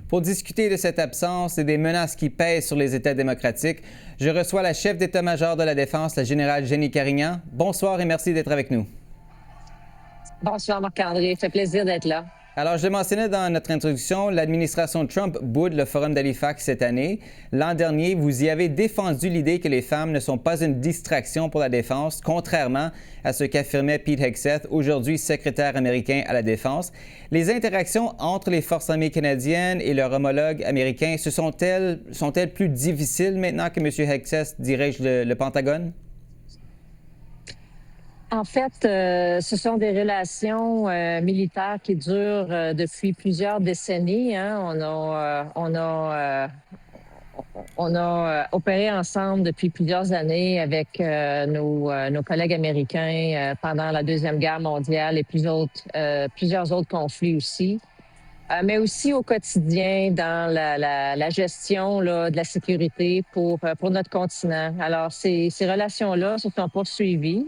Pour discuter de cette absence et des menaces qui pèsent sur les États démocratiques, je reçois la chef d'état-major de la Défense, la générale Jenny Carignan. Bonsoir et merci d'être avec nous. Bonsoir Marc-André, ça fait plaisir d'être là. Alors, je le mentionnais dans notre introduction, l'administration Trump boude le Forum d'Halifax cette année. L'an dernier, vous y avez défendu l'idée que les femmes ne sont pas une distraction pour la défense, contrairement à ce qu'affirmait Pete Hegseth, aujourd'hui secrétaire américain à la Défense. Les interactions entre les forces armées canadiennes et leurs homologues américains sont-elles plus difficiles maintenant que M. Hegseth dirige le Pentagone? En fait, ce sont des relations militaires qui durent depuis plusieurs décennies. Hein. On a opéré ensemble depuis plusieurs années avec nos collègues américains pendant la Deuxième Guerre mondiale et plusieurs autres conflits aussi. Mais aussi au quotidien dans la gestion là, de la sécurité pour notre continent. Alors, ces relations-là se sont poursuivies.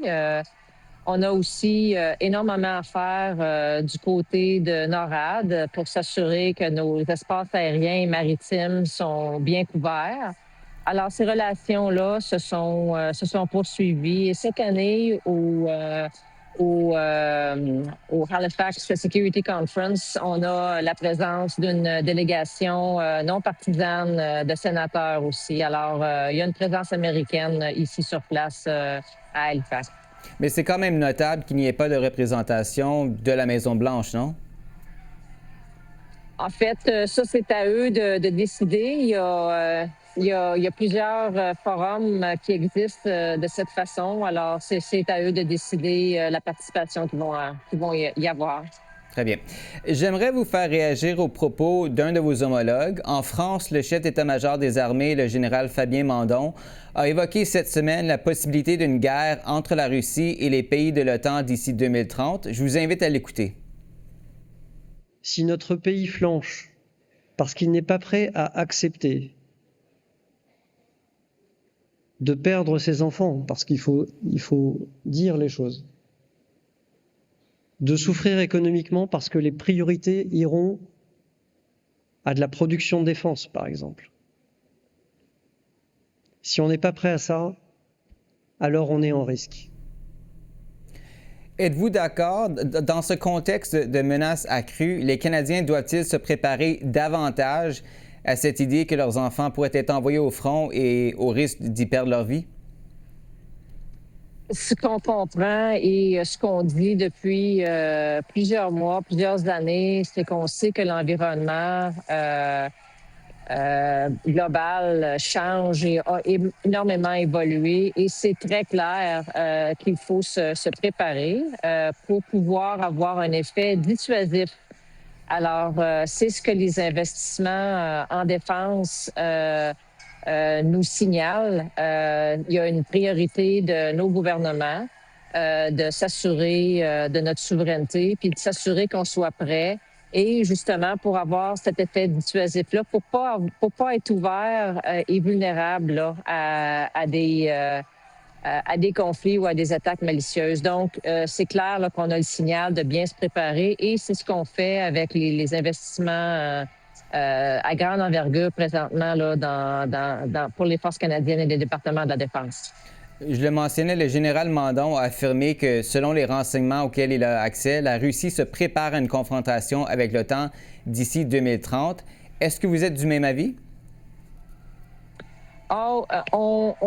On a aussi énormément à faire du côté de NORAD pour s'assurer que nos espaces aériens et maritimes sont bien couverts. Alors, ces relations-là se sont poursuivies. Et cette année, au Halifax Security Conference, on a la présence d'une délégation non partisane de sénateurs aussi. Alors, il y a une présence américaine ici sur place à Halifax. Mais c'est quand même notable qu'il n'y ait pas de représentation de la Maison-Blanche, non? En fait, ça, c'est à eux de décider. Il y a plusieurs forums qui existent de cette façon. Alors, c'est à eux de décider la participation qu'ils vont y avoir. Très bien. J'aimerais vous faire réagir aux propos d'un de vos homologues. En France, le chef d'état-major des armées, le général Fabien Mandon, a évoqué cette semaine la possibilité d'une guerre entre la Russie et les pays de l'OTAN d'ici 2030. Je vous invite à l'écouter. Si notre pays flanche parce qu'il n'est pas prêt à accepter de perdre ses enfants, parce qu'il faut dire les choses, de souffrir économiquement parce que les priorités iront à de la production de défense, par exemple. Si on n'est pas prêt à ça, alors on est en risque. Êtes-vous d'accord, dans ce contexte de menaces accrues, les Canadiens doivent-ils se préparer davantage à cette idée que leurs enfants pourraient être envoyés au front et au risque d'y perdre leur vie? Ce qu'on comprend et ce qu'on dit depuis plusieurs mois, plusieurs années, c'est qu'on sait que l'environnement global change et a énormément évolué. Et c'est très clair qu'il faut se préparer pour pouvoir avoir un effet dissuasif. Alors, c'est ce que les investissements en défense nous signale. Il y a une priorité de nos gouvernements de s'assurer de notre souveraineté, puis de s'assurer qu'on soit prêt. Et justement, pour avoir cet effet dissuasif-là, pour pas être ouvert et vulnérable là, à des conflits ou à des attaques malicieuses. Donc, c'est clair là, qu'on a le signal de bien se préparer et c'est ce qu'on fait avec les investissements à grande envergure présentement là, pour les forces canadiennes et les départements de la Défense. Je le mentionnais, le général Mandon a affirmé que, selon les renseignements auxquels il a accès, la Russie se prépare à une confrontation avec l'OTAN d'ici 2030. Est-ce que vous êtes du même avis? On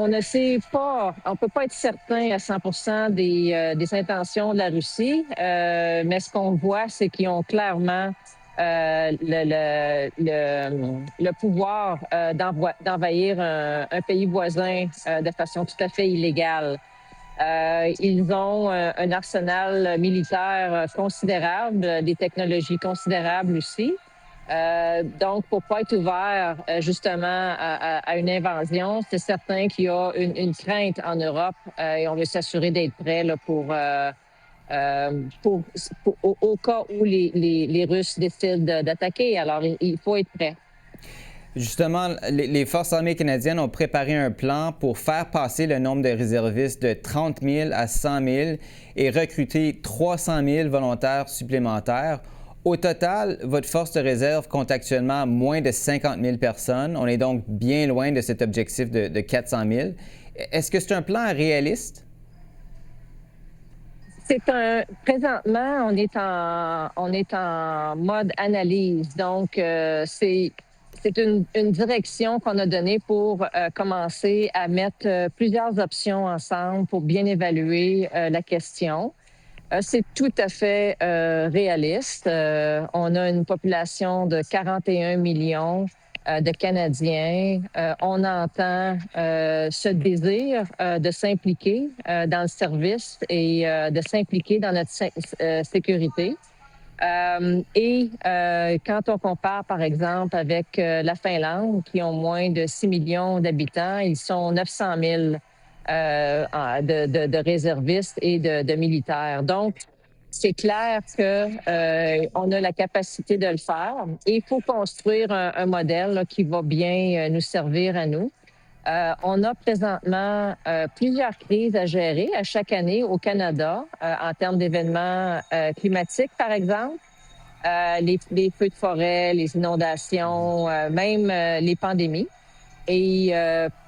ne sait pas, on ne peut pas être certain à 100% des intentions de la Russie, mais ce qu'on voit, c'est qu'ils ont clairement le pouvoir d'envahir un pays voisin de façon tout à fait illégale. Ils ont un arsenal militaire considérable, des technologies considérables aussi. Donc, pour pas être ouvert justement à une invasion, c'est certain qu'il y a une crainte en Europe et on veut s'assurer d'être prêt là, au cas où les Russes décident d'attaquer. Alors, il faut être prêt. Justement, les Forces armées canadiennes ont préparé un plan pour faire passer le nombre de réservistes de 30 000 à 100 000 et recruter 300 000 volontaires supplémentaires. Au total, votre force de réserve compte actuellement moins de 50 000 personnes. On est donc bien loin de cet objectif de 400 000. Est-ce que c'est un plan réaliste? Présentement, on est en mode analyse. Donc, c'est une direction qu'on a donnée pour commencer à mettre plusieurs options ensemble pour bien évaluer la question. C'est tout à fait réaliste. On a une population de 41 millions de Canadiens. On entend ce désir de s'impliquer dans le service et de s'impliquer dans notre sécurité. Quand on compare, par exemple, avec la Finlande, qui ont moins de 6 millions d'habitants, ils sont 900 000 de réservistes et de militaires. Donc, c'est clair qu'on a la capacité de le faire et il faut construire un modèle là, qui va bien nous servir à nous. On a présentement plusieurs crises à gérer à chaque année au Canada en termes d'événements climatiques, par exemple. Les feux de forêt, les inondations, même les pandémies. Et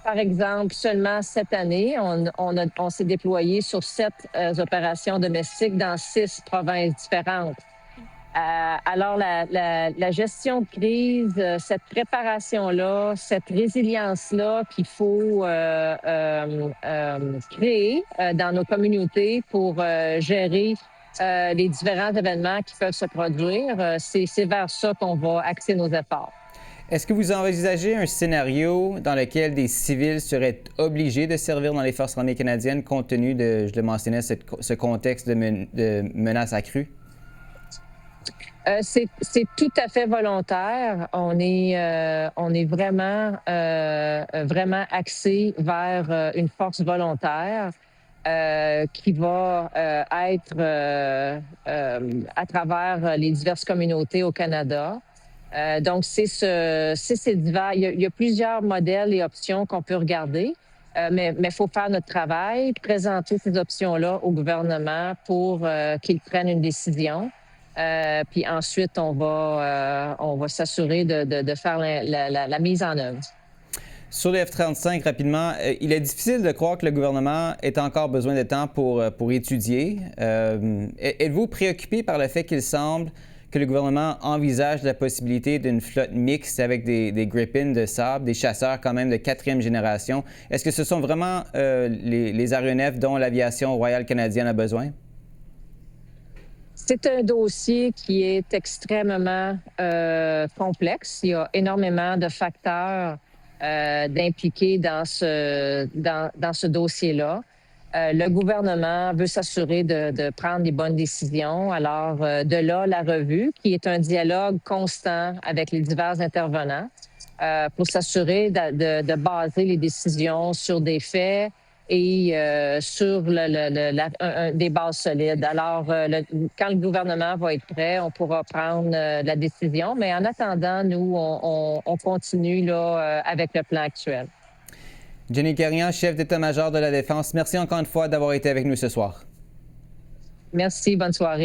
par exemple, seulement cette année, on s'est déployé sur 7 opérations domestiques dans 6 provinces différentes. Alors, la gestion de crise, cette préparation-là, cette résilience-là qu'il faut créer dans nos communautés pour gérer les différents événements qui peuvent se produire, c'est vers ça qu'on va axer nos efforts. Est-ce que vous envisagez un scénario dans lequel des civils seraient obligés de servir dans les Forces armées canadiennes compte tenu de, je le mentionnais, ce contexte de menace accrue? C'est tout à fait volontaire. On est vraiment axé vers une force volontaire qui va être à travers les diverses communautés au Canada. Donc, c'est divers. Il y a plusieurs modèles et options qu'on peut regarder, mais il faut faire notre travail, présenter ces options-là au gouvernement pour qu'ils prennent une décision. Puis ensuite, on va s'assurer de faire la mise en œuvre. Sur les F-35, rapidement, il est difficile de croire que le gouvernement ait encore besoin de temps pour étudier. Êtes-vous préoccupé par le fait qu'il semble que le gouvernement envisage la possibilité d'une flotte mixte avec des Gripen de Saab, des chasseurs quand même de 4e génération? Est-ce que ce sont vraiment les aéronefs dont l'aviation royale canadienne a besoin? C'est un dossier qui est extrêmement complexe. Il y a énormément de facteurs d'impliquer dans ce dossier-là. Le gouvernement veut s'assurer de prendre les bonnes décisions. Alors, de là, la revue, qui est un dialogue constant avec les divers intervenants pour s'assurer de baser les décisions sur des faits et sur des bases solides. Alors, quand le gouvernement va être prêt, on pourra prendre la décision. Mais en attendant, nous, on continue là, avec le plan actuel. Jenny Kerian, chef d'état-major de la Défense, merci encore une fois d'avoir été avec nous ce soir. Merci, bonne soirée.